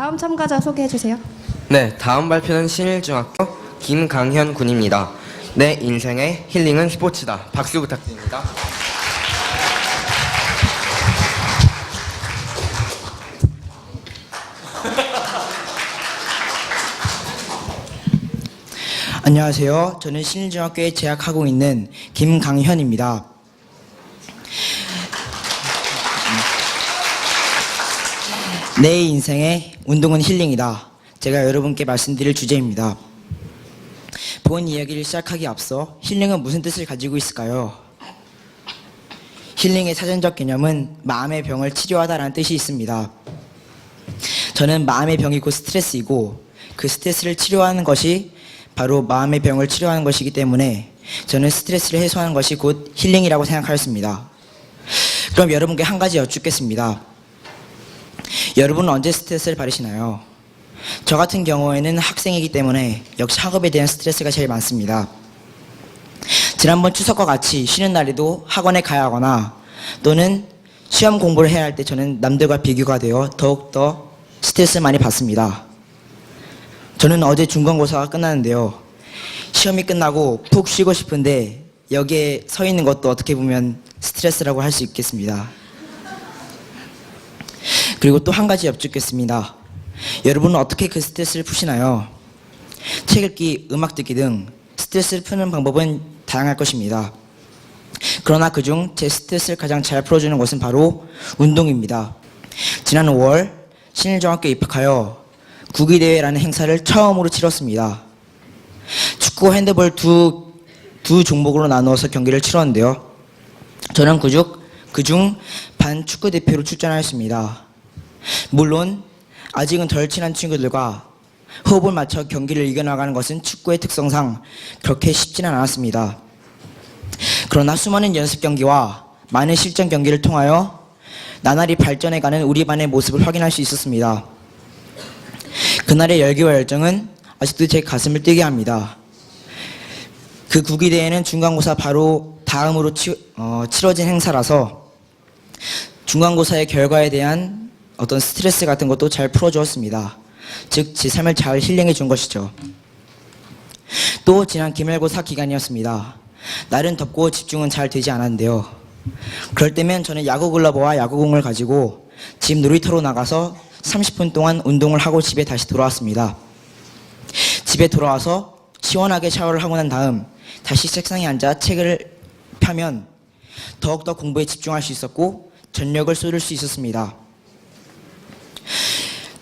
다음 참가자 소개해 주세요. 네, 다음 발표는 신일중학교 김강현 군입니다. 내 인생의 힐링은 스포츠다. 박수 부탁드립니다. 안녕하세요. 저는 신일중학교에 재학하고 있는 김강현입니다. 내 인생의 운동은 힐링이다. 제가 여러분께 말씀드릴 주제입니다. 본 이야기를 시작하기 앞서 힐링은 무슨 뜻을 가지고 있을까요? 힐링의 사전적 개념은 마음의 병을 치료하다라는 뜻이 있습니다. 저는 마음의 병이 곧 스트레스이고 그 스트레스를 치료하는 것이 바로 마음의 병을 치료하는 것이기 때문에 저는 스트레스를 해소하는 것이 곧 힐링이라고 생각하였습니다. 그럼 여러분께 한 가지 여쭙겠습니다. 여러분은 언제 스트레스를 받으시나요? 저 같은 경우에는 학생이기 때문에 역시 학업에 대한 스트레스가 제일 많습니다. 지난번 추석과 같이 쉬는 날에도 학원에 가야 하거나 또는 시험 공부를 해야 할 때 저는 남들과 비교가 되어 더욱더 스트레스를 많이 받습니다. 저는 어제 중간고사가 끝났는데요. 시험이 끝나고 푹 쉬고 싶은데 여기에 서 있는 것도 어떻게 보면 스트레스라고 할 수 있겠습니다. 그리고 또 한 가지 여쭙겠습니다. 여러분은 어떻게 그 스트레스를 푸시나요? 책 읽기, 음악 듣기 등 스트레스를 푸는 방법은 다양할 것입니다. 그러나 그중 제 스트레스를 가장 잘 풀어주는 것은 바로 운동입니다. 지난 5월 신일중학교에 입학하여 국위대회라는 행사를 처음으로 치렀습니다. 축구, 핸드볼 두 종목으로 나누어서 경기를 치렀는데요. 저는 그중 반 축구 대표로 출전하였습니다. 물론 아직은 덜 친한 친구들과 호흡을 맞춰 경기를 이겨나가는 것은 축구의 특성상 그렇게 쉽지는 않았습니다. 그러나 수많은 연습 경기와 많은 실전 경기를 통하여 나날이 발전해가는 우리 반의 모습을 확인할 수 있었습니다. 그날의 열기와 열정은 아직도 제 가슴을 뛰게 합니다. 그 국위대회는 중간고사 바로 다음으로 치러진 행사라서 중간고사의 결과에 대한 어떤 스트레스 같은 것도 잘 풀어주었습니다. 즉, 제 삶을 잘 힐링해 준 것이죠. 또 지난 기말고사 기간이었습니다. 날은 덥고 집중은 잘 되지 않았는데요. 그럴 때면 저는 야구 글러브와 야구공을 가지고 집 놀이터로 나가서 30분 동안 운동을 하고 집에 다시 돌아왔습니다. 집에 돌아와서 시원하게 샤워를 하고 난 다음 다시 책상에 앉아 책을 펴면 더욱더 공부에 집중할 수 있었고 전력을 쏟을 수 있었습니다.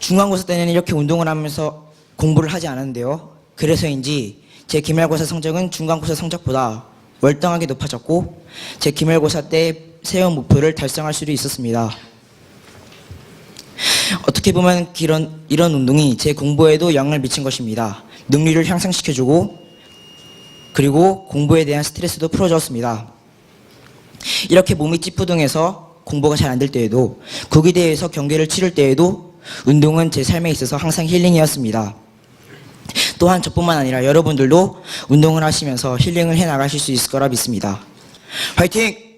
중간고사 때는 이렇게 운동을 하면서 공부를 하지 않았는데요. 그래서인지 제 기말고사 성적은 중간고사 성적보다 월등하게 높아졌고 제 기말고사 때 세운 목표를 달성할 수도 있었습니다. 어떻게 보면 이런 운동이 제 공부에도 영향을 미친 것입니다. 능률을 향상시켜주고 그리고 공부에 대한 스트레스도 풀어주었습니다. 이렇게 몸이 찌뿌둥해서 공부가 잘 안 될 때에도 국위대회에서 경기를 치를 때에도 운동은 제 삶에 있어서 항상 힐링이었습니다. 또한 저뿐만 아니라 여러분들도 운동을 하시면서 힐링을 해 나가실 수 있을 거라 믿습니다. 화이팅!